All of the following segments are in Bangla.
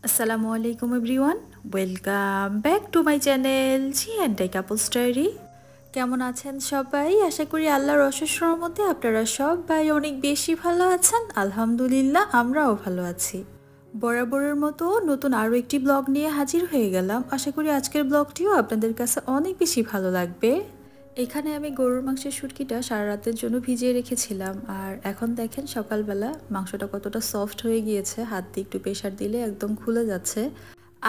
আসসালামু আলাইকুম everyone, welcome back to my channel G and I couples diary. কেমন আছেন সবাই? আশা করি আল্লাহর অশেষ রহমতে আপনারা সবাই অনেক বেশি ভালো আছেন। আলহামদুলিল্লাহ, আমরাও ভালো আছি। বরাবরের মতো নতুন আরও একটি ব্লগ নিয়ে হাজির হয়ে গেলাম। আশা করি আজকের ব্লগটিও আপনাদের কাছে অনেক বেশি ভালো লাগবে। এখানে আমি গরুর মাংসের শুটকিটা সারা রাতের জন্য ভিজিয়ে রেখেছিলাম, আর এখন দেখেন সকালবেলা মাংসটা কতটা সফট হয়ে গিয়েছে। হাত দিয়ে একটু প্রেশার দিলে একদম খুলে যাচ্ছে।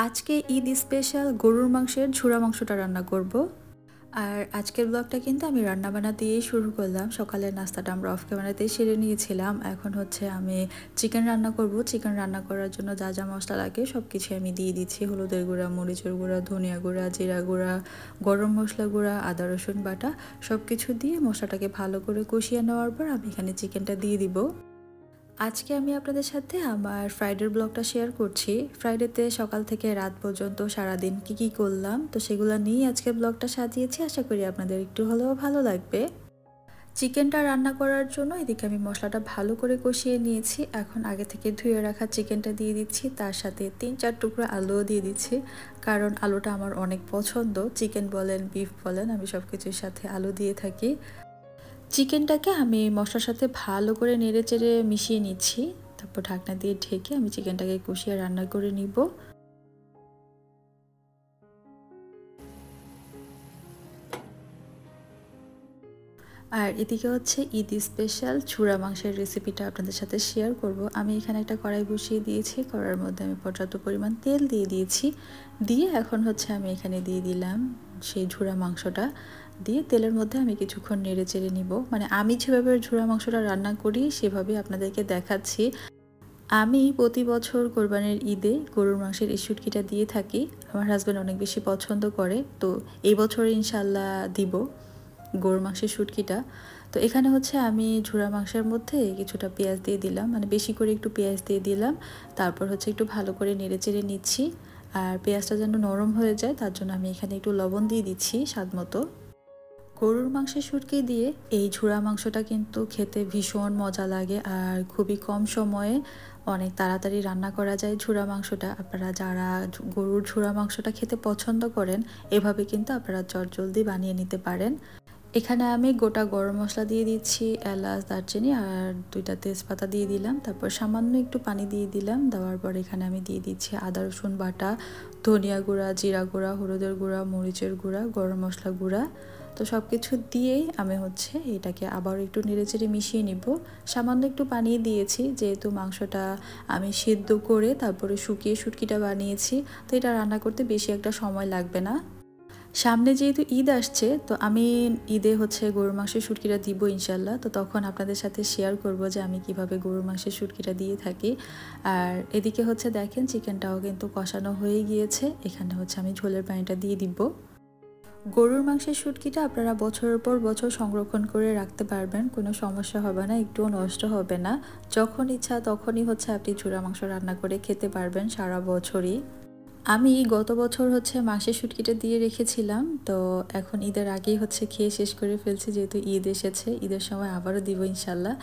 আজকে ঈদ স্পেশাল গরুর মাংসের ঝুরা মাংসটা রান্না করব। আর আজকের ব্লগটা কিন্তু আমি রান্নাবান্না দিয়েই শুরু করলাম। সকালের নাস্তাটা আমরা অফ ক্যামেরাতেই সেরে নিয়েছিলাম। এখন হচ্ছে আমি চিকেন রান্না করব। চিকেন রান্না করার জন্য যা যা মশলা লাগে সব কিছু আমি দিয়ে দিচ্ছি। হলুদের গুঁড়া, মরিচের গুঁড়া, ধনিয়া গুঁড়া, জিরা গুঁড়া, গরম মশলা গুঁড়া, আদা রসুন বাটা সব কিছু দিয়ে মশলাটাকে ভালো করে কষিয়ে নেওয়ার পর আমি এখানে চিকেনটা দিয়ে দিব। আজকে আমি আপনাদের সাথে আমার ফ্রাইডের ব্লগটা শেয়ার করছি। ফ্রাইডেতে সকাল থেকে রাত পর্যন্ত সারাদিন কি করলাম, তো সেগুলো নিয়েই আজকে ব্লগটা সাজিয়েছি। আশা করি আপনাদের একটু হলেও ভালো লাগবে। চিকেনটা রান্না করার জন্য এদিকে আমি মশলাটা ভালো করে কষিয়ে নিয়েছি। এখন আগে থেকে ধুয়ে রাখা চিকেনটা দিয়ে দিচ্ছি, তার সাথে 3-4 টুকরো আলুও দিয়ে দিচ্ছি, কারণ আলুটা আমার অনেক পছন্দ। চিকেন বলেন, বিফ বলেন, আমি সব কিছুর সাথে আলু দিয়ে থাকি। চিকেনটাকে আমি মশলার সাথে ভালো করে নেড়ে চেড়ে মিশিয়ে নিচ্ছি। তারপর ঢাকনা দিয়ে ঢেকে আমি চিকেনটাকে কষিয়ে রান্না করে নিব। আর এদিকে হচ্ছে ঈদ স্পেশাল চূড়া মাংসের রেসিপিটা আপনাদের সাথে শেয়ার করব। আমি এখানে একটা কড়াই বসিয়ে দিয়েছি, কড়াইয়ের মধ্যে আমি পর্যাপ্ত পরিমাণ তেল দিয়ে দিয়েছি। দিয়ে এখন হচ্ছে আমি এখানে দিয়ে দিলাম সেই ঝুরা মাংসটা। দিয়ে তেলের মধ্যে আমি কিছুক্ষণ নেড়ে চেড়ে নিব। মানে আমি যেভাবে ঝুরা মাংসটা রান্না করি সেভাবে আপনাদেরকে দেখাচ্ছি। আমি প্রতি বছর কোরবানির ঈদে গরুর মাংসের এই শুটকিটা দিয়ে থাকি। আমার হাজব্যান্ড অনেক বেশি পছন্দ করে, তো এই বছর ইনশাল্লাহ দিব গরুর মাংসের শুটকিটা। তো এখানে হচ্ছে আমি ঝুরা মাংসের মধ্যে কিছুটা পেঁয়াজ দিয়ে দিলাম, মানে বেশি করে একটু পেঁয়াজ দিয়ে দিলাম। তারপর হচ্ছে একটু ভালো করে নেড়ে চেড়ে নিচ্ছি। আর পেঁয়াজটা যেন নরম হয়ে যায় তার জন্য আমি এখানে একটু লবণ দিয়ে দিচ্ছি স্বাদ মতো। গরুর মাংসের শুটকি দিয়ে এই ঝুরা মাংসটা কিন্তু খেতে ভীষণ মজা লাগে, আর খুবই কম সময়ে অনেক তাড়াতাড়ি রান্না করা যায় ঝুরা মাংসটা। আপনারা যারা গরুর ঝুরা মাংসটা খেতে পছন্দ করেন, এভাবে কিন্তু আপনারা চটজলদি বানিয়ে নিতে পারেন। এখানে আমি গোটা গরম মশলা দিয়ে দিচ্ছি, এলাচ, দারচিনি আর 2টা তেজপাতা দিয়ে দিলাম। তারপর সামান্য একটু পানি দিয়ে দিলাম। দেওয়ার পর এখানে আমি দিয়ে দিচ্ছি আদা রসুন বাটা, ধনিয়া গুঁড়া, জিরা গুঁড়া, হলুদের গুঁড়া, মরিচের গুঁড়া, গরম মশলা গুঁড়া। তো সব কিছু দিয়েই আমি হচ্ছে এটাকে আবার একটু নেড়েচেড়ে মিশিয়ে নিব। সামান্য একটু পানি দিয়েছি, যেহেতু মাংসটা আমি সিদ্ধ করে তারপরে শুকিয়ে শুটকিটা বানিয়েছি, তো এটা রান্না করতে বেশি একটা সময় লাগবে না। সামনে যেহেতু ঈদ আসছে, তো আমি ঈদে হচ্ছে গরুর মাংসের শুটকিটা দিব ইনশাল্লাহ। তো তখন আপনাদের সাথে শেয়ার করব যে আমি কিভাবে গরুর মাংসের শুটকিটা দিয়ে থাকি। আর এদিকে হচ্ছে দেখেন চিকেনটাও কিন্তু কষানো হয়ে গিয়েছে। এখানে হচ্ছে আমি ঝোলের পানিটা দিয়ে দিব। গরুর মাংসের শুটকিটা আপনারা বছরের পর বছর সংরক্ষণ করে রাখতে পারবেন, কোনো সমস্যা হবে না, একটুও নষ্ট হবে না। যখন ইচ্ছা তখনই হচ্ছে আপনি চূড়া মাংস রান্না করে খেতে পারবেন সারা বছরই। আমি গত বছর হচ্ছে মাংসের শুটকিটা দিয়ে রেখেছিলাম, তো এখন ঈদের আগেই হচ্ছে খেয়ে শেষ করে ফেলছি, যেহেতু ঈদ এসেছে। ঈদের সময় আবারও দিব ইনশাল্লাহ।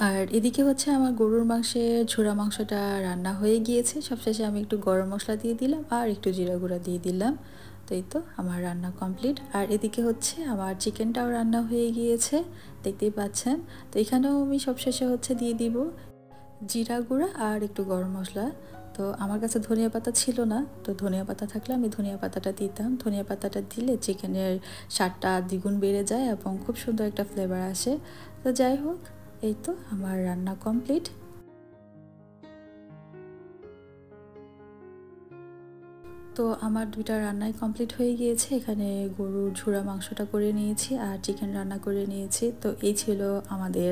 আর এদিকে হচ্ছে আমার গরুর মাংসের ঝুরা মাংসটা রান্না হয়ে গিয়েছে। সবশেষে আমি একটু গরম মশলা দিয়ে দিলাম আর একটু জিরা গুঁড়া দিয়ে দিলাম। তো এই তো আমার রান্না কমপ্লিট। আর এদিকে হচ্ছে আমার চিকেনটাও রান্না হয়ে গিয়েছে, দেখতেই পাচ্ছেন। তো এখানেও আমি সবশেষে হচ্ছে দিয়ে দিব জিরা গুঁড়া আর একটু গরম মশলা। তো আমার কাছে ধনিয়া পাতা ছিল না, তো ধনিয়া পাতা থাকলে আমি ধনিয়া পাতাটা দিতাম। ধনিয়া পাতাটা দিলে চিকেনের স্বাদটা দ্বিগুণ বেড়ে যায় এবং খুব সুন্দর একটা ফ্লেভার আসে। তো যাই হোক, এই তো আমার রান্না কমপ্লিট। তো আমার 2টা রান্নাই কমপ্লিট হয়ে গিয়েছে। এখানে গরুর ঝুরা মাংসটা করে নিয়েছি আর চিকেন রান্না করে নিয়েছি। তো এই ছিল আমাদের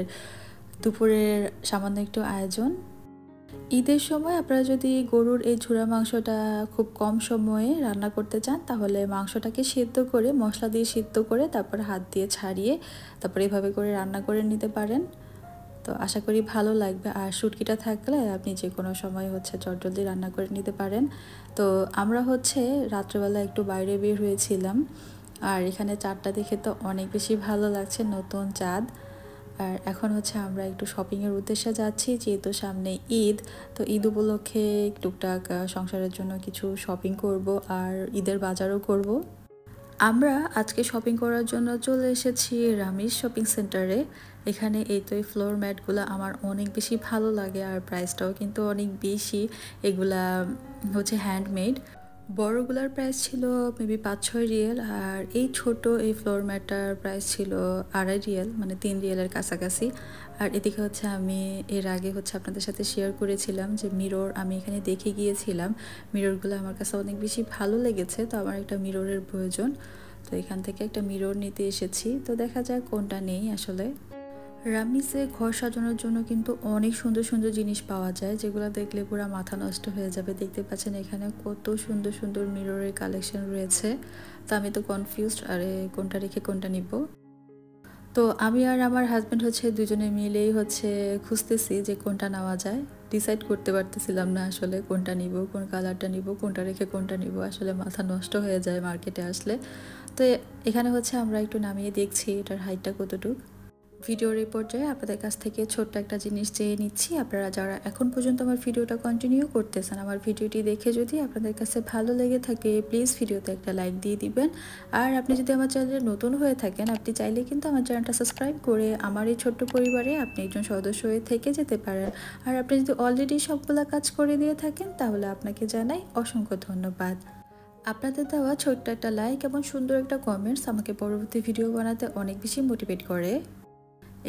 দুপুরের সামান্য একটু আয়োজন। ঈদের সময় আপনারা যদি গরুর এই ঝুরা মাংসটা খুব কম সময়ে রান্না করতে চান, তাহলে মাংসটাকে সিদ্ধ করে মশলা দিয়ে সিদ্ধ করে তারপর হাত দিয়ে ছাড়িয়ে তারপর এভাবে করে রান্না করে নিতে পারেন। তো আশা করি ভালো লাগবে। আর শুটকিটা থাকলে আপনি যে কোনো সময় হচ্ছে চটজলদি রান্না করে নিতে পারেন। তো আমরা হচ্ছে রাত্রেবেলা একটু বাইরে বের হয়েছিলাম, আর এখানে চাঁদটা দেখে তো অনেক বেশি ভালো লাগছে, নতুন চাঁদ। আর এখন হচ্ছে আমরা একটু শপিংয়ের উদ্দেশ্যে যাচ্ছি, যেহেতু সামনে ঈদ। তো ঈদ উপলক্ষে টুকটাক সংসারের জন্য কিছু শপিং করব আর ঈদের বাজারও করব। আমরা আজকে শপিং করার জন্য চলে এসেছি রামিজ শপিং সেন্টারে। এখানে এই তো এই ফ্লোর ম্যাটগুলো আমার অনেক বেশি ভালো লাগে আর প্রাইসটাও কিন্তু অনেক বেশি। এগুলা হচ্ছে হ্যান্ডমেড। বড়গুলার প্রাইস ছিল মেবি ৫-৬ রিয়েল, আর এই ছোট এই ফ্লোর ম্যাটটার প্রাইস ছিল ২.৫ রিয়েল, মানে ৩ রিয়েলের কাছাকাছি। আর এদিকে হচ্ছে আমি এর আগে হচ্ছে আপনাদের সাথে শেয়ার করেছিলাম যে মিরর আমি এখানে দেখে গিয়েছিলাম। মিররগুলো আমার কাছে অনেক বেশি ভালো লেগেছে, তো আমার একটা মিররের প্রয়োজন। তো এখান থেকে একটা মিরর নিতে এসেছি, তো দেখা যাক কোনটা নেই আসলে। রামিসে ঘর সাজানোর জন্য কিন্তু অনেক সুন্দর সুন্দর জিনিস পাওয়া যায়, যেগুলো দেখলে পুরো মাথা নষ্ট হয়ে যাবে। দেখতে পাচ্ছেন এখানে কত সুন্দর সুন্দর মিররের কালেকশন রয়েছে। তো আমি তো কনফিউজড, আরে কোনটা রেখে কোনটা নিব। তো আমি আর আমার হাজব্যান্ড হচ্ছে দুজনে মিলেই হচ্ছে খুঁজতেছি যে কোনটা নেওয়া যায়। ডিসাইড করতে পারতেছিলাম না আসলে কোনটা নিব, কোন কালারটা নিব, কোনটা রেখে কোনটা নিব। আসলে মাথা নষ্ট হয়ে যায় মার্কেটে আসলে। তো এখানে হচ্ছে আমরা একটু নামিয়ে দেখছি এটার হাইটটা কতটুকু। ভিডিওর এই পর্যায়ে আপনাদের কাছ থেকে ছোট্ট একটা জিনিস চেয়ে নিচ্ছি। আপনারা যারা এখন পর্যন্ত আমার ভিডিওটা কন্টিনিউ করতেছেন, আমার ভিডিওটি দেখে যদি আপনাদের কাছে ভালো লেগে থাকে, প্লিজ ভিডিওতে একটা লাইক দিয়ে দিবেন। আর আপনি যদি আমার চ্যানেলে নতুন হয়ে থাকেন, আপনি চাইলে কিন্তু আমার চ্যানেলটা সাবস্ক্রাইব করে আমার এই ছোট্ট পরিবারে আপনি একজন সদস্য হয়ে থেকে যেতে পারেন। আর আপনি যদি অলরেডি সবগুলা কাজ করে দিয়ে থাকেন, তাহলে আপনাকে জানাই অসংখ্য ধন্যবাদ। আপনাদের দেওয়া ছোট্ট একটা লাইক এবং সুন্দর একটা কমেন্টস আমাকে পরবর্তী ভিডিও বানাতে অনেক বেশি মোটিভেট করে।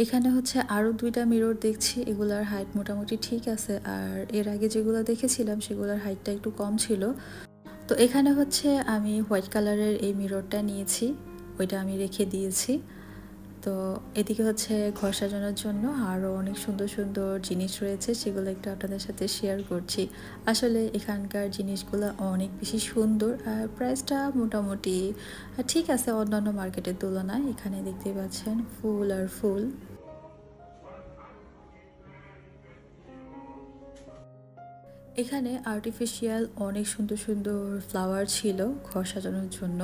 এখানে হচ্ছে আরও 2টা মিরর দেখছি, এগুলার হাইট মোটামুটি ঠিক আছে। আর এর আগে যেগুলো দেখেছিলাম সেগুলোর হাইটটা একটু কম ছিল। তো এখানে হচ্ছে আমি হোয়াইট কালারের এই মিররটা নিয়েছি, ওইটা আমি রেখে দিয়েছি। তো এদিকে হচ্ছে ঘর সাজানোর জন্য আরও অনেক সুন্দর সুন্দর জিনিস রয়েছে, সেগুলো একটু আপনাদের সাথে শেয়ার করছি। আসলে এখানকার জিনিসগুলো অনেক বেশি সুন্দর আর প্রাইসটা মোটামুটি ঠিক আছে অন্যান্য মার্কেটের তুলনায়। এখানে দেখতে পাচ্ছেন ফুল আর ফুল। এখানে আর্টিফিশিয়াল অনেক সুন্দর সুন্দর ফ্লাওয়ার ছিল ঘর সাজানোর জন্য।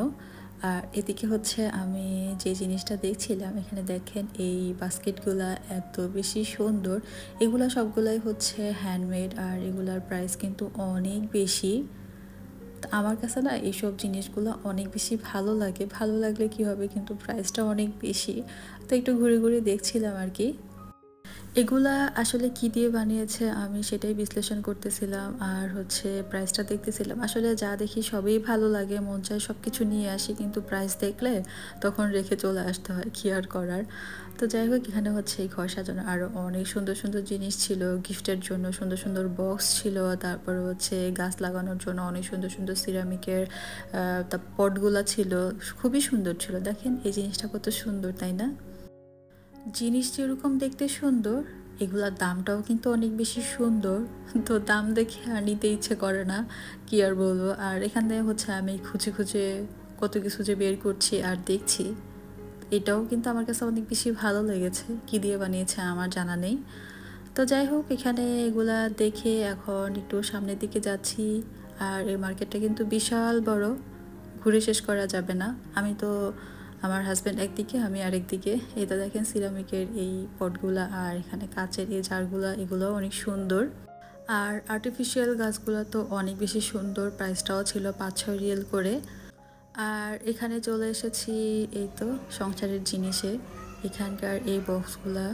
আর এদিকে হচ্ছে আমি যে জিনিসটা দেখছিলাম, এখানে দেখেন এই বাস্কেটগুলা এত বেশি সুন্দর। এগুলা সবগুলাই হচ্ছে হ্যান্ডমেড আর এগুলার প্রাইস কিন্তু অনেক বেশি। আমার কাছে না এইসব জিনিসগুলো অনেক বেশি ভালো লাগে। ভালো লাগলে কি হবে, কিন্তু প্রাইসটা অনেক বেশি। তো একটু ঘুরে ঘুরে দেখছিলাম আর কি। এগুলা আসলে কি দিয়ে বানিয়েছে আমি সেটাই বিশ্লেষণ করতেছিলাম, আর হচ্ছে প্রাইসটা দেখতেছিলাম। আসলে যা দেখি সবই ভালো লাগে, মন চায় সব কিছু নিয়ে আসি, কিন্তু প্রাইস দেখলে তখন রেখে চলে আসতে হয়, কি আর করার। তো যাই হোক, এখানে হচ্ছে এই ঘর সাজানো আরও অনেক সুন্দর সুন্দর জিনিস ছিল। গিফটের জন্য সুন্দর সুন্দর বক্স ছিল, তারপর হচ্ছে গাছ লাগানোর জন্য অনেক সুন্দর সুন্দর সিরামিকের পটগুলা ছিল, খুবই সুন্দর ছিল। দেখেন এই জিনিসটা কত সুন্দর, তাই না? জিনিস যেরকম দেখতে সুন্দর, এগুলার দামটাও কিন্তু অনেক বেশি সুন্দর। তো দাম দেখে আর নিতে ইচ্ছে করে না, কি আর বলবো। আর এখান থেকে হচ্ছে আমি খুঁজে খুঁজে কত কিছু যে বের করছি আর দেখছি, এটাও কিন্তু আমার কাছে অনেক বেশি ভালো লেগেছে। কি দিয়ে বানিয়েছে আমার জানা নেই। তো যাই হোক, এখানে এগুলা দেখে এখন একটু সামনের দিকে যাচ্ছি। আর এই মার্কেটটা কিন্তু বিশাল বড়, ঘুরে শেষ করা যাবে না। আমি তো, আমার হাজব্যান্ড একদিকে, আমি আরেক দিকে। এটা দেখেন সিরামিকের এই পটগুলা আর এখানে কাচের এই জারগুলা, এগুলো অনেক সুন্দর। আর আর্টিফিশিয়াল গাছগুলো তো অনেক বেশি সুন্দর, প্রাইসটাও ছিল ৫-৬ রিয়েল করে। আর এখানে চলে এসেছি এই তো সংসারের জিনিসে। এখানকার এই বক্সগুলা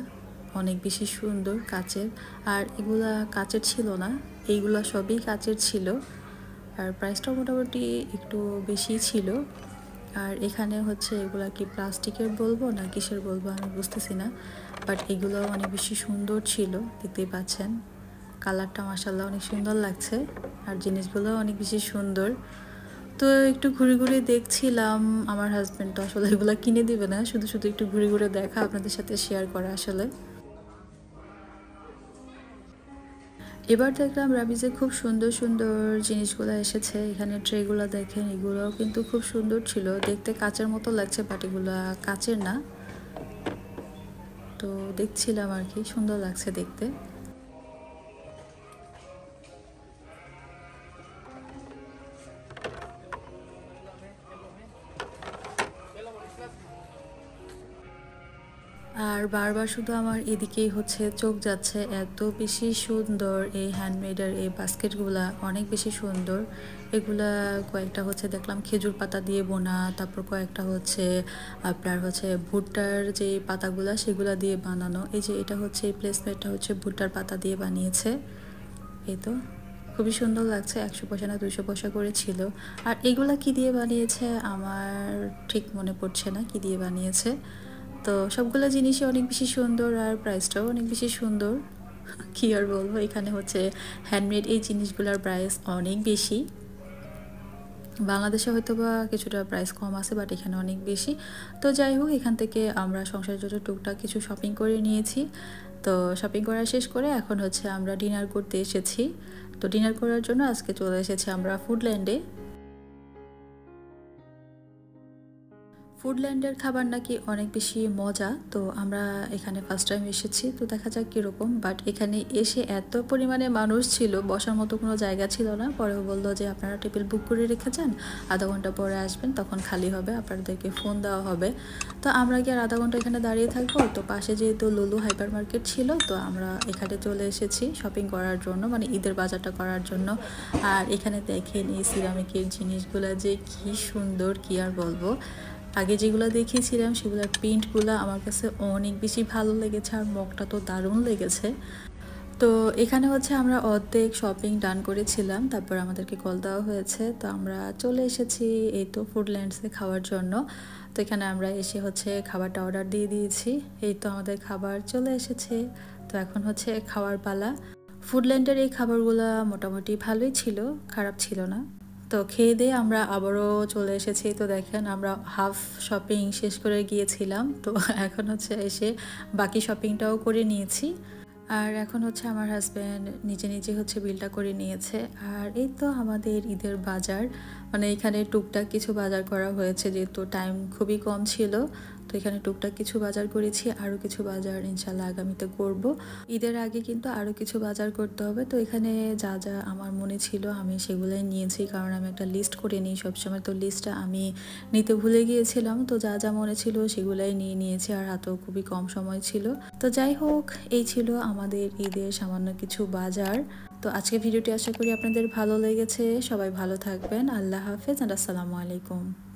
অনেক বেশি সুন্দর, কাচের। আর এগুলা কাচের ছিল না, এইগুলা সবই কাচের ছিল। আর প্রাইসটাও মোটামুটি একটু বেশি ছিল। আর এখানে হচ্ছে এগুলা কি প্লাস্টিকের বলবো না কিসের বলবো আমি বুঝতেছি না, বাট এগুলো অনেক বেশি সুন্দর ছিল, দেখতেই পাচ্ছেন। কালারটা মাশাআল্লাহ অনেক সুন্দর লাগছে, আর জিনিসগুলো অনেক বেশি সুন্দর। তো একটু ঘুরে ঘুরে দেখছিলাম। আমার হাজব্যান্ড তো আসলে এগুলো কিনে দিবে না, শুধু শুধু একটু ঘুরে ঘুরে দেখা, আপনাদের সাথে শেয়ার করা আসলে। এবার দেখলাম রাবিজে খুব সুন্দর সুন্দর জিনিসগুলো এসেছে। এখানে ট্রেগুলো দেখেন, এগুলোও কিন্তু খুব সুন্দর ছিল, দেখতে কাচের মতো লাগছে, বাট এগুলো কাচের না। তো দেখছিলাম আর কি, সুন্দর লাগছে দেখতে। আর আর বারবার শুধু আমার এদিকেই হচ্ছে চোখ যাচ্ছে, এত বেশি সুন্দর এই হ্যান্ডমেডের এই বাস্কেটগুলা, অনেক বেশি সুন্দর। এগুলা কয়েকটা হচ্ছে দেখলাম খেজুর পাতা দিয়ে বোনা, তারপর কয়েকটা হচ্ছে আপনার হচ্ছে ভুট্টার যে পাতাগুলা সেগুলা দিয়ে বানানো। এই যে এটা হচ্ছে এই প্লেসমেন্টটা হচ্ছে ভুট্টার পাতা দিয়ে বানিয়েছে। এই তো খুবই সুন্দর লাগছে, 100 পয়সা না 200 পয়সা করে ছিল। আর এগুলা কি দিয়ে বানিয়েছে আমার ঠিক মনে পড়ছে না কি দিয়ে বানিয়েছে। তো সবগুলো জিনিসই অনেক বেশি সুন্দর আর প্রাইসটাও অনেক বেশি সুন্দর। কি আর বলবো, এখানে হচ্ছে হ্যান্ডমেড এই জিনিসগুলোর প্রাইস অনেক বেশি। বাংলাদেশে হয়তো বা কিছুটা প্রাইস কম আছে, বাট এখানে অনেক বেশি। তো যাই হোক, এখান থেকে আমরা সংসারের জন্য টুকটাক কিছু শপিং করে নিয়েছি। তো শপিং করা শেষ করে এখন হচ্ছে আমরা ডিনার করতে এসেছি। তো ডিনার করার জন্য আজকে চলে এসেছি আমরা ফুডল্যান্ডে। ফুডল্যান্ডের খাবার নাকি অনেক বেশি মজা। তো আমরা এখানে ফার্স্ট টাইম এসেছি, তো দেখা যাক কীরকম। বাট এখানে এসে এত পরিমাণে মানুষ ছিল, বসার মতো কোনো জায়গা ছিল না। পরেও বললো যে আপনারা টেবিল বুক করে রেখে যান, আধা ঘন্টা পরে আসবেন, তখন খালি হবে, আপনাদেরকে ফোন দেওয়া হবে। তো আমরা কি আর আধা ঘন্টা এখানে দাঁড়িয়ে থাকবো? তো পাশে যেহেতু লুলু হাইপার মার্কেট ছিল, তো আমরা এখানে চলে এসেছি শপিং করার জন্য, মানে ঈদের বাজারটা করার জন্য। আর এখানে দেখেন এই সিরামিকের জিনিসগুলো যে কি সুন্দর, কি আর বলবো। আগে যেগুলো দেখিয়েছিলাম সেগুলোর প্রিন্টগুলো আমার কাছে অনেক বেশি ভালো লেগেছে, আর মগটা তো দারুণ লেগেছে। তো এখানে হচ্ছে আমরা অর্ধেক শপিং ডান করেছিলাম, তারপর আমাদেরকে কল দেওয়া হয়েছে। তো আমরা চলে এসেছি এই তো ফুডল্যান্ডসে খাওয়ার জন্য। তো এখানে আমরা এসে হচ্ছে খাবারটা অর্ডার দিয়ে দিয়েছি। এই তো আমাদের খাবার চলে এসেছে। তো এখন হচ্ছে খাওয়ার পালা। ফুডল্যান্ডের এই খাবারগুলো মোটামুটি ভালোই ছিল, খারাপ ছিল না। তো খেয়ে দিয়ে আমরা আবারও চলে এসেছি। তো দেখেন আমরা হাফ শপিং শেষ করে গিয়েছিলাম, তো এখন হচ্ছে এসে বাকি শপিংটাও করে নিয়েছি। আর এখন হচ্ছে আমার হাজব্যান্ড নিজে নিজে হচ্ছে বিলটা করে নিয়েছে। আর এই তো আমাদের ঈদের বাজার, মানে এখানে টুকটাক কিছু বাজার করা হয়েছে, যেহেতু টাইম খুবই কম ছিল। তো এখানে টুকটাক কিছু বাজার করেছি, আরও কিছু বাজার ইনশাল্লাহ আগামীতে করব। ঈদের আগে কিন্তু আরও কিছু বাজার করতে হবে। তো এখানে যা যা আমার মনে ছিল আমি সেগুলোই নিয়েছি, কারণ আমি একটা লিস্ট করে নিই সবসময়। তো লিস্টটা আমি নিতে ভুলে গিয়েছিলাম, তো যা যা মনে ছিল সেগুলাই নিয়ে নিয়েছি, আর হাতেও খুবই কম সময় ছিল। তো যাই হোক, এই ছিল আমাদের ঈদের সামান্য কিছু বাজার। তো আজকে ভিডিওটি আশা করি আপনাদের ভালো লেগেছে। সবাই ভালো থাকবেন। আল্লাহ হাফেজ আর আসসালামু আলাইকুম।